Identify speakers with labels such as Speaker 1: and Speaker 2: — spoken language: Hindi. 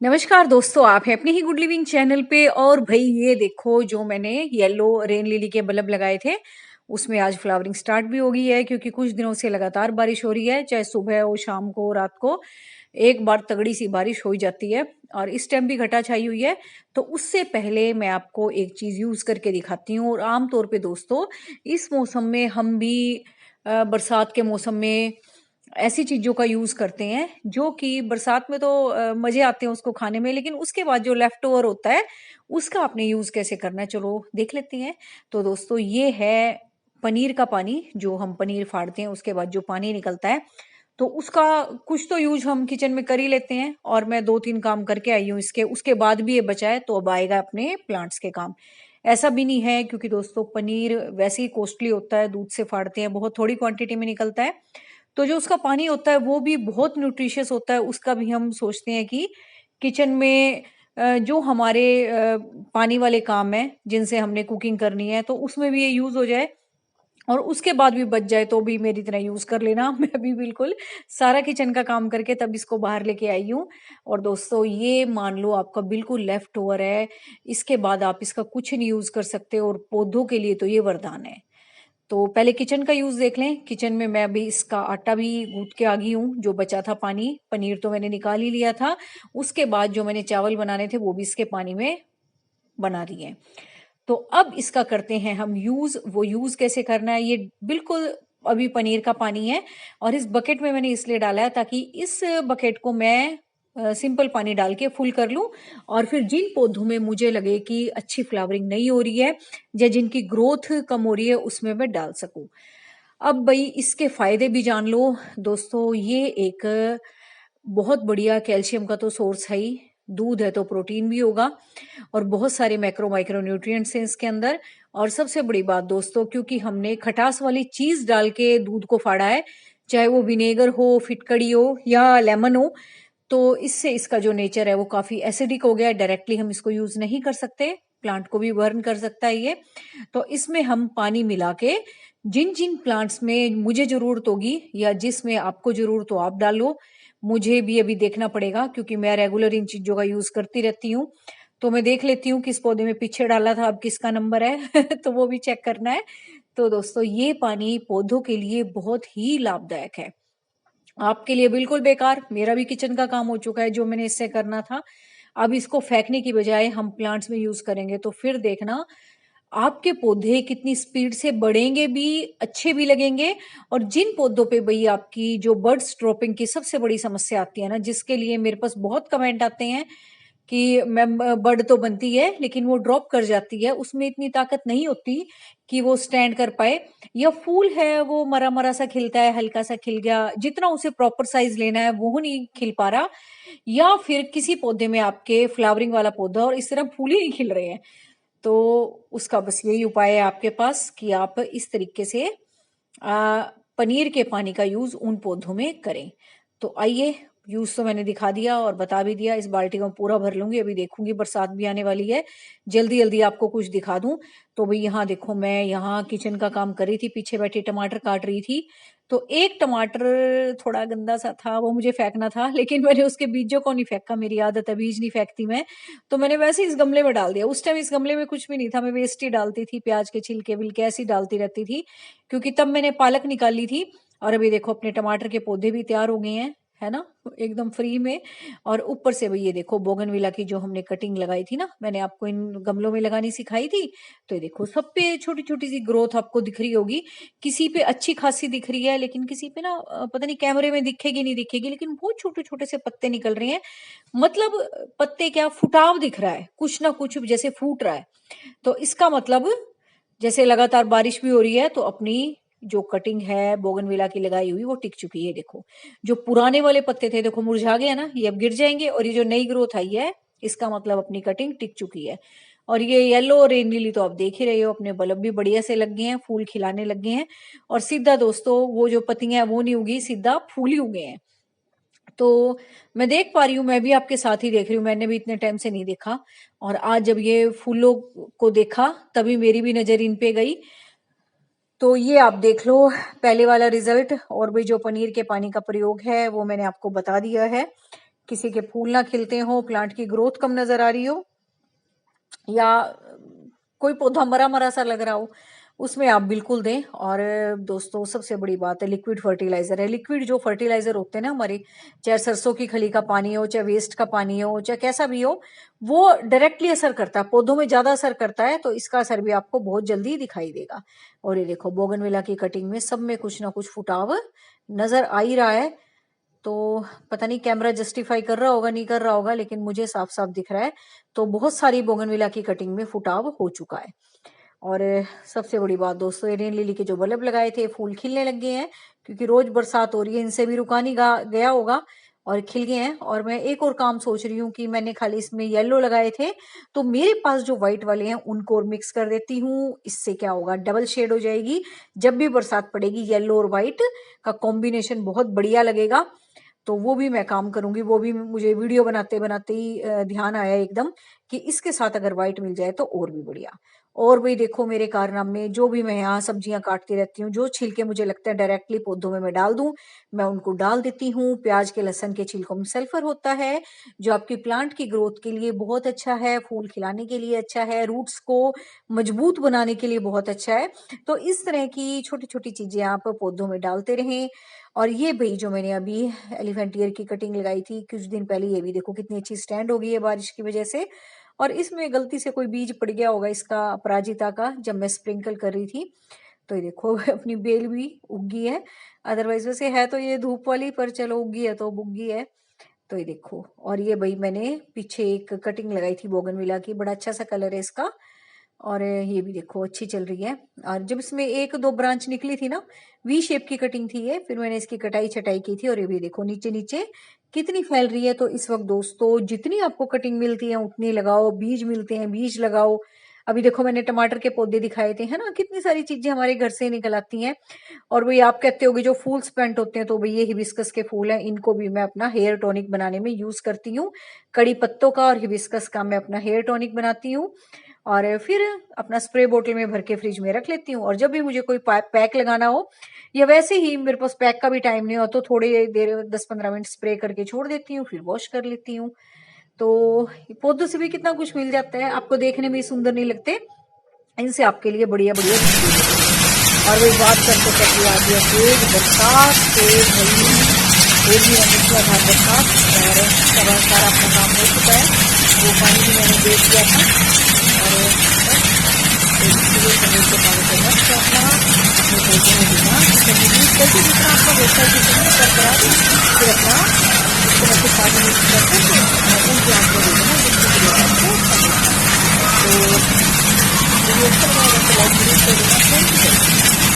Speaker 1: नमस्कार दोस्तों, आप हैं अपने ही गुड लिविंग चैनल पे। और भाई ये देखो, जो मैंने येलो रेन लिली के बल्ब लगाए थे उसमें आज फ्लावरिंग स्टार्ट भी हो गई है, क्योंकि कुछ दिनों से लगातार बारिश हो रही है। चाहे सुबह हो, शाम को, रात को एक बार तगड़ी सी बारिश हो ही जाती है। और इस टाइम भी घटा छाई हुई है। तो उससे पहले मैं आपको एक चीज यूज करके दिखाती हूँ। और आमतौर पे दोस्तों, इस मौसम में हम भी बरसात के मौसम में ऐसी चीजों का यूज करते हैं जो कि बरसात में तो मजे आते हैं उसको खाने में, लेकिन उसके बाद जो लेफ्ट ओवर होता है उसका आपने यूज कैसे करना है, चलो देख लेते हैं। तो दोस्तों, ये है पनीर का पानी। जो हम पनीर फाड़ते हैं उसके बाद जो पानी निकलता है, तो उसका कुछ तो यूज हम किचन में कर ही लेते हैं। और मैं 2-3 काम करके आई हूँ इसके, उसके बाद भी ये बचा है तो अब आएगा अपने प्लांट्स के काम। ऐसा भी नहीं है, क्योंकि दोस्तों पनीर वैसे ही कॉस्टली होता है, दूध से फाड़ते हैं, बहुत थोड़ी क्वांटिटी में निकलता है। तो जो उसका पानी होता है वो भी बहुत न्यूट्रिशियस होता है। उसका भी हम सोचते हैं कि किचन में जो हमारे पानी वाले काम है जिनसे हमने कुकिंग करनी है, तो उसमें भी ये यूज हो जाए और उसके बाद भी बच जाए तो भी मेरी तरह यूज कर लेना। मैं भी बिल्कुल सारा किचन का काम करके तब इसको बाहर लेके आई हूँ। और दोस्तों, ये मान लो आपका बिल्कुल लेफ्ट ओवर है, इसके बाद आप इसका कुछ नहीं यूज कर सकते, और पौधों के लिए तो ये वरदान है। तो पहले किचन का यूज देख लें। किचन में मैं अभी इसका आटा भी गूंथ के आ गई हूँ, जो बचा था पानी। पनीर तो मैंने निकाल ही लिया था। उसके बाद जो मैंने चावल बनाने थे वो भी इसके पानी में बना दिए। तो अब इसका करते हैं हम यूज। वो यूज कैसे करना है, ये बिल्कुल अभी पनीर का पानी है। और इस बकेट में मैंने इसलिए डाला है ताकि इस बकेट को मैं सिंपल पानी डाल के फुल कर लूं। और फिर जिन पौधों में मुझे लगे कि अच्छी फ्लावरिंग नहीं हो रही है या जिनकी ग्रोथ कम हो रही है, उसमें मैं डाल सकूं। अब भाई इसके फायदे भी जान लो दोस्तों। ये एक बहुत बढ़िया कैल्शियम का तो सोर्स है ही। दूध है तो प्रोटीन भी होगा, और बहुत सारे मैक्रो माइक्रो न्यूट्रिएंट्स हैं इसके अंदर। और सबसे बड़ी बात दोस्तों, क्योंकि हमने खटास वाली चीज डाल के दूध को फाड़ा है, चाहे वो विनेगर हो, फिटकड़ी हो या लेमन हो, तो इससे इसका जो नेचर है वो काफी एसिडिक हो गया है। डायरेक्टली हम इसको यूज नहीं कर सकते, प्लांट को भी बर्न कर सकता है ये। तो इसमें हम पानी मिला के जिन जिन प्लांट्स में मुझे जरूरत होगी या जिसमें आपको जरूरत हो आप डालो। मुझे भी अभी देखना पड़ेगा, क्योंकि मैं रेगुलर इन चीजों का यूज करती रहती हूँ। तो मैं देख लेती हूँ किस पौधे में पीछे डाला था, अब किसका नंबर है तो वो भी चेक करना है। तो दोस्तों, ये पानी पौधों के लिए बहुत ही लाभदायक है, आपके लिए बिल्कुल बेकार। मेरा भी किचन का काम हो चुका है जो मैंने इससे करना था। अब इसको फेंकने की बजाय हम प्लांट्स में यूज करेंगे तो फिर देखना आपके पौधे कितनी स्पीड से बढ़ेंगे भी, अच्छे भी लगेंगे। और जिन पौधों पे भाई आपकी जो बर्ड्स ड्रॉपिंग की सबसे बड़ी समस्या आती है ना, जिसके लिए मेरे पास बहुत कमेंट आते हैं कि मैम बर्ड तो बनती है लेकिन वो ड्रॉप कर जाती है, उसमें इतनी ताकत नहीं होती कि वो स्टैंड कर पाए। या फूल है वो मरा मरा सा खिलता है, हल्का सा खिल गया, जितना उसे प्रॉपर साइज लेना है वो नहीं खिल पा रहा। या फिर किसी पौधे में आपके फ्लावरिंग वाला पौधा और इस तरह फूल ही नहीं खिल रहे हैं, तो उसका बस यही उपाय है आपके पास कि आप इस तरीके से आ, पनीर के पानी का यूज उन पौधों में करें। तो आइए, यूज तो मैंने दिखा दिया और बता भी दिया। इस बाल्टी को पूरा भर लूंगी, अभी देखूंगी बरसात भी आने वाली है, जल्दी जल्दी आपको कुछ दिखा दूं। तो भाई यहाँ देखो, मैं यहाँ किचन का काम कर रही थी, पीछे बैठी टमाटर काट रही थी। तो एक टमाटर थोड़ा गंदा सा था, वो मुझे फेंकना था, लेकिन मैंने उसके बीजों को नहीं फेंका, मेरी आदत है बीज नहीं फेंकती मैं। तो मैंने वैसे ही इस गमले में डाल दिया। उस टाइम इस गमले में कुछ भी नहीं था, मैं वेस्ट ही डालती थी, प्याज के छिलके विलके ऐसी डालती रहती थी, क्योंकि तब मैंने पालक निकाली थी। और अभी देखो अपने टमाटर के पौधे भी तैयार हो गए हैं, है ना, एकदम फ्री में। और ऊपर से भाई ये देखो बोगनविला की जो हमने कटिंग लगाई थी ना, मैंने आपको इन गमलों में लगानी सिखाई थी। तो ये देखो सब पे छोटी छोटी सी ग्रोथ आपको दिख रही होगी। किसी पे अच्छी खासी दिख रही है, लेकिन किसी पे ना पता नहीं कैमरे में दिखेगी नहीं दिखेगी, लेकिन बहुत छोटे छोटे से पत्ते निकल रहे हैं। मतलब पत्ते क्या, फुटाव दिख रहा है, कुछ ना कुछ जैसे फूट रहा है। तो इसका मतलब जैसे लगातार बारिश भी हो रही है, तो अपनी जो कटिंग है बोगनविला की लगाई हुई वो टिक चुकी है। देखो जो पुराने वाले पत्ते थे देखो मुरझा गए ना, ये अब गिर जाएंगे। और ये जो नई ग्रोथ आई है, इसका मतलब अपनी कटिंग टिक चुकी है। और ये येलो और रेन लिली तो आप देख ही रहे हो, अपने बल्ब भी बढ़िया से लग गए हैं, फूल खिलाने लग गए हैं। और सीधा दोस्तों वो जो पत्तियां हैं वो नहीं उगी, सीधा फूल ही उगे हैं। तो मैं देख पा रही हूँ, मैं भी आपके साथ ही देख रही हूँ, मैंने भी इतने टाइम से नहीं देखा। और आज जब ये फूलों को देखा तभी मेरी भी नजर इन पे गई। तो ये आप देख लो पहले वाला रिजल्ट। और भी जो पनीर के पानी का प्रयोग है वो मैंने आपको बता दिया है किसी के फूल ना खिलते हो, प्लांट की ग्रोथ कम नजर आ रही हो, या कोई पौधा मरा मरा सा लग रहा हो, उसमें आप बिल्कुल दें। और दोस्तों सबसे बड़ी बात है लिक्विड फर्टिलाइजर है। लिक्विड जो फर्टिलाइजर होते हैं ना हमारे, चाहे सरसों की खली का पानी हो, चाहे वेस्ट का पानी हो, चाहे कैसा भी हो, वो डायरेक्टली असर करता है, पौधों में ज्यादा असर करता है, तो इसका असर भी आपको बहुत जल्दी दिखाई देगा। और ये देखो बोगनविला की कटिंग में सब में कुछ ना कुछ फुटाव नजर आ ही रहा है। तो पता नहीं कैमरा जस्टिफाई कर रहा होगा नहीं कर रहा होगा, लेकिन मुझे साफ साफ दिख रहा है। तो बहुत सारी बोगनविला की कटिंग में फुटाव हो चुका है। और सबसे बड़ी बात दोस्तों, रेन लिली के जो बल्ब लगाए थे फूल खिलने लग गए हैं, क्योंकि रोज बरसात हो रही है, इनसे भी रुका नहीं गया होगा और खिल गए हैं। और मैं एक और काम सोच रही हूँ कि मैंने खाली इसमें येलो लगाए थे, तो मेरे पास जो व्हाइट वाले हैं उनको और मिक्स कर देती हूँ। इससे क्या होगा, डबल शेड हो जाएगी, जब भी बरसात पड़ेगी येलो और व्हाइट का कॉम्बिनेशन बहुत बढ़िया लगेगा। तो वो भी मैं काम करूंगी, वो भी मुझे वीडियो बनाते बनाते ही ध्यान आया एकदम कि इसके साथ अगर व्हाइट मिल जाए तो और भी बढ़िया। और भाई देखो मेरे कारनामे, जो भी मैं यहाँ सब्जियां काटती रहती हूँ, जो छिलके मुझे लगता है डायरेक्टली पौधों में मैं डाल दूं, मैं उनको डाल देती हूँ। प्याज के लहसन के छिलकों में सल्फर होता है, जो आपकी प्लांट की ग्रोथ के लिए बहुत अच्छा है, फूल खिलाने के लिए अच्छा है, रूट्स को मजबूत बनाने के लिए बहुत अच्छा है। तो इस तरह की छोटी छोटी चीजें आप पौधों में डालते रहें। और ये भाई जो मैंने अभी एलिफेंट ईयर की कटिंग लगाई थी कुछ दिन पहले, ये भी देखो कितनी अच्छी स्टैंड हो गई है बारिश की वजह से। और इसमें गलती से कोई बीज पड़ गया होगा इसका अपराजिता का, जब मैं स्प्रिंकल कर रही थी, तो ये देखो अपनी बेल भी उगी है। अदरवाइज वैसे है तो ये धूप वाली, पर चलो उगी है तो उगी है। तो ये देखो, और ये भाई मैंने पीछे एक कटिंग लगाई थी बोगनविला की, बड़ा अच्छा सा कलर है इसका, और ये भी देखो अच्छी चल रही है। और जब इसमें एक दो ब्रांच निकली थी ना, वी शेप की कटिंग थी ये, फिर मैंने इसकी कटाई छटाई की थी, और ये भी देखो नीचे नीचे कितनी फैल रही है। तो इस वक्त दोस्तों जितनी आपको कटिंग मिलती है उतनी लगाओ, बीज मिलते हैं बीज लगाओ। अभी देखो मैंने टमाटर के पौधे दिखाए थे, है ना, कितनी सारी चीजें हमारे घर से निकल आती हैं। और वही आप कहते होगे जो फूल स्पेंट होते हैं, तो भाई ये हिबिस्कस के फूल हैं, इनको भी मैं अपना हेयर टॉनिक बनाने में यूज करती हूँ। कड़ी पत्तों का और हिबिस्कस का मैं अपना हेयर टॉनिक बनाती हूँ, और फिर अपना स्प्रे बोतल में भर के फ्रिज में रख लेती हूँ। और जब भी मुझे कोई पैक लगाना हो, या वैसे ही मेरे पास पैक का भी टाइम नहीं हो, तो थोड़ी देर 10-15 मिनट स्प्रे करके छोड़ देती हूँ, फिर वॉश कर लेती हूँ। तो पौधों से भी कितना कुछ मिल जाता है, आपको देखने में सुंदर नहीं लगते, इनसे आपके लिए बढ़िया बढ़िया। और वही बात करते करते आ गया तेज बरसात से, एक भी मूसलाधार बरसात, और सारा अपना काम हो चुका है। वो पानी भी मैंने दे दिया था, और पनीर के पानी को मत करना, अपने पौधों में देना, कैसे जितना आपका होता है जितना बरकरार, फिर अपना इसको मैं कुछ पानी मिक्स करके उन प्लांट को दे देना जिनकी आपको तो अच्छा लगा। तो लाइक जरूर कर देना। Thank you.